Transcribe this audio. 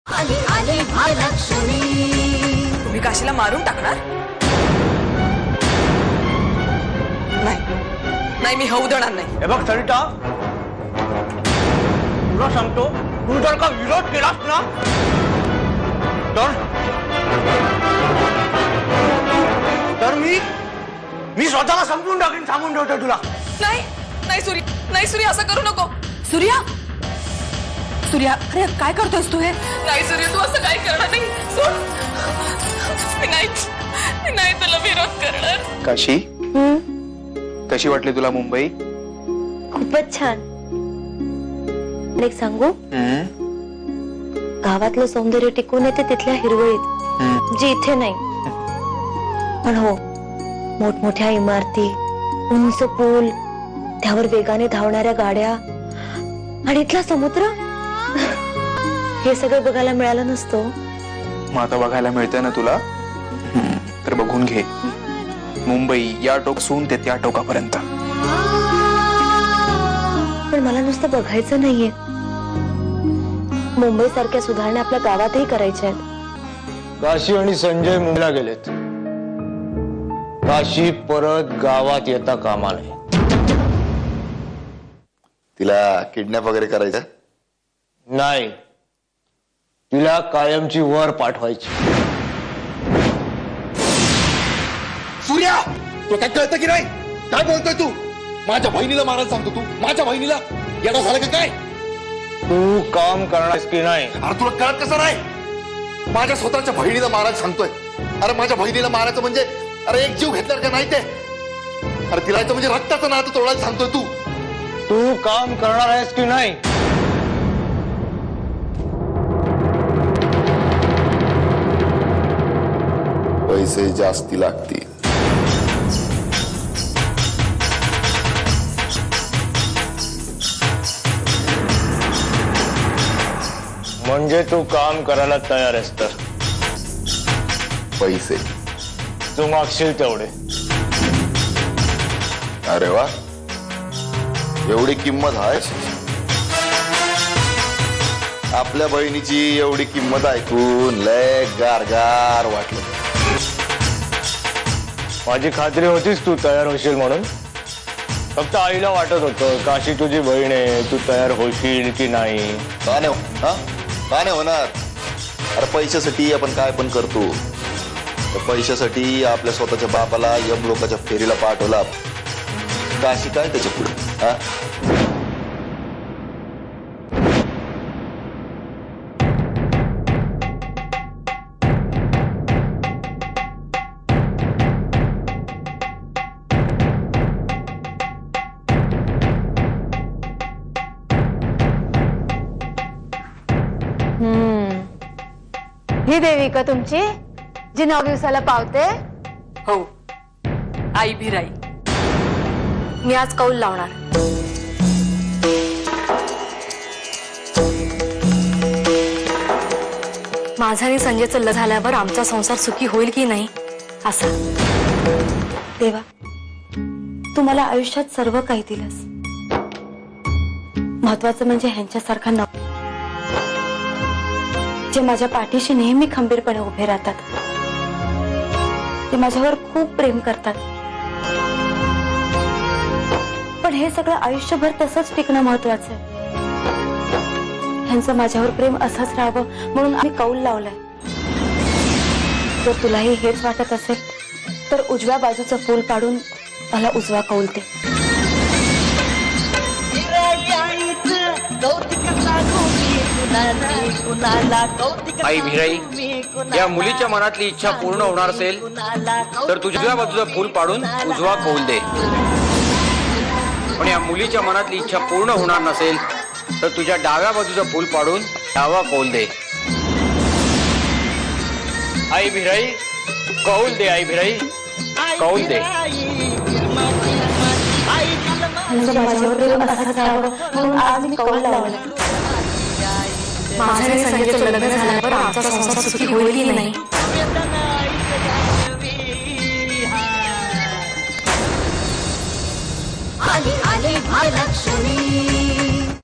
आली आली महालक्ष्मी। तुम्ही काशीला मारून टाकणार? नाही मी होऊ देणार नाही। हे बघ सरिता, तुला सांगतो, तू जर का विरोध केलास ना तर मी स्वतःला संपवून टाकेन, सांगून ठेवतो तुला। नाही सूर्या असं करू नको। सूर्या अरे काय करतोयस तू हे? नाही सूर्या तू असं काय करणार नाही। सोड। मी नाही तुला विरोध करणार। काशी कशी वाटली तुला मुंबई? खूपच छान। एक सांगू, गावातलं सौंदर्य टिकून येते तिथल्या हिरवळीत, जे इथे नाही। पण हो, मोठमोठ्या इमारती, उंच पूल, त्यावर वेगाने धावणाऱ्या गाड्या आणि इथला समुद्र, हे सगळं बघायला मिळालं नसतं। मग आता बघायला मिळतंय ना तुला, तर बघून घे मुंबई या टोकासून ते त्या टोकापर्यंत। पण मला नुसतं बघायचं नाहीये, मुंबई सारख्या सुधारणा आपल्या गावातही करायच्या आहेत। काशी आणि संजय मुंबईला गेलेत, काशी परत गावात येता कामा नये। तिला किडनॅप वगैरे करायचं नाही, तिला कायमची वर पाठवायची। सूर्या, तुला काय कळतं की नाही? काय बोलतोय तू? माझ्या बहिणीला मारायला सांगतो तू? माझ्या बहिणीला येणं झालं का काय? तू काम करणार की नाही? अरे तुला कळत कसं नाही? माझ्या स्वतःच्या बहिणीला मारायला सांगतोय। अरे माझ्या बहिणीला मारायचं म्हणजे अरे एक जीव घेतला का नाही ते? अरे तिला म्हणजे रक्ताचं नातं तोडायला सांगतोय तू? तू काम करणार आहेस की नाही? पैसे जास्ती लागतील। म्हणजे तू काम करायला तयार आहेस तर पैसे तू मागशील तेवढे। अरे वा, एवढी किंमत आहे? आपल्या बहिणीची एवढी किंमत ऐकून लय गारगार वाटलं। माझी खात्री होतीच तू तयार होशील म्हणून। फक्त आईला वाटत होतं काशी तुझी बहीण आहे, तू तयार होशील की नाही। का नाही हा? का नाही होणार? अरे पैशासाठी आपण काय पण करतो। त्या पैशासाठी आपल्या स्वतःच्या बापाला यम लोकांच्या फेरीला पाठवला, काशी काय त्याच्या पुढे हा? ही देवी का तुमची, जी 9 दिवसाला पावते? हो, आई भिराई। मी आज कौल लावणार। माझा आणि संजयचं लग्न झाल्यावर आमचा संसार सुखी होईल की नाही असं। देवा, तू मला आयुष्यात सर्व काही दिलंस, महत्वाचं म्हणजे ह्यांच्यासारखा न, जे माझ्या पाठीशी नेहमी खंबीरपणे उभे राहतात, ते माझ्यावर खूप प्रेम करतात। पण हे सगळं आयुष्यभर तसंच टिकणं महत्वाचं आहे। ह्यांचं माझ्यावर प्रेम असंच राहावं म्हणून आम्ही कौल लावलाय। जर तुलाही हेच वाटत असेल तर उजव्या बाजूचं फूल पाडून मला उजवा कौल दे। आई भिराई, या मुलीच्या मनातली इच्छा पूर्ण होणार असेल तर तुझ्या बाजूचं फूल पाडून उजवा कौल दे। पण या मुलीच्या मनातली इच्छा पूर्ण होणार नसेल तर तुझ्या डाव्या बाजूचं फूल पाडून डावा कौल दे। आई भिराई, कौल दे। आई भिराई, कौल दे। माझ्यावर प्रेम असंच राहावं म्हणून आज मी कौल लावलाय। माझा आणि संजयचं लग्न झाल्यावर आमचा संसार सुखी होईल की नाही? आली आली महालक्ष्मी।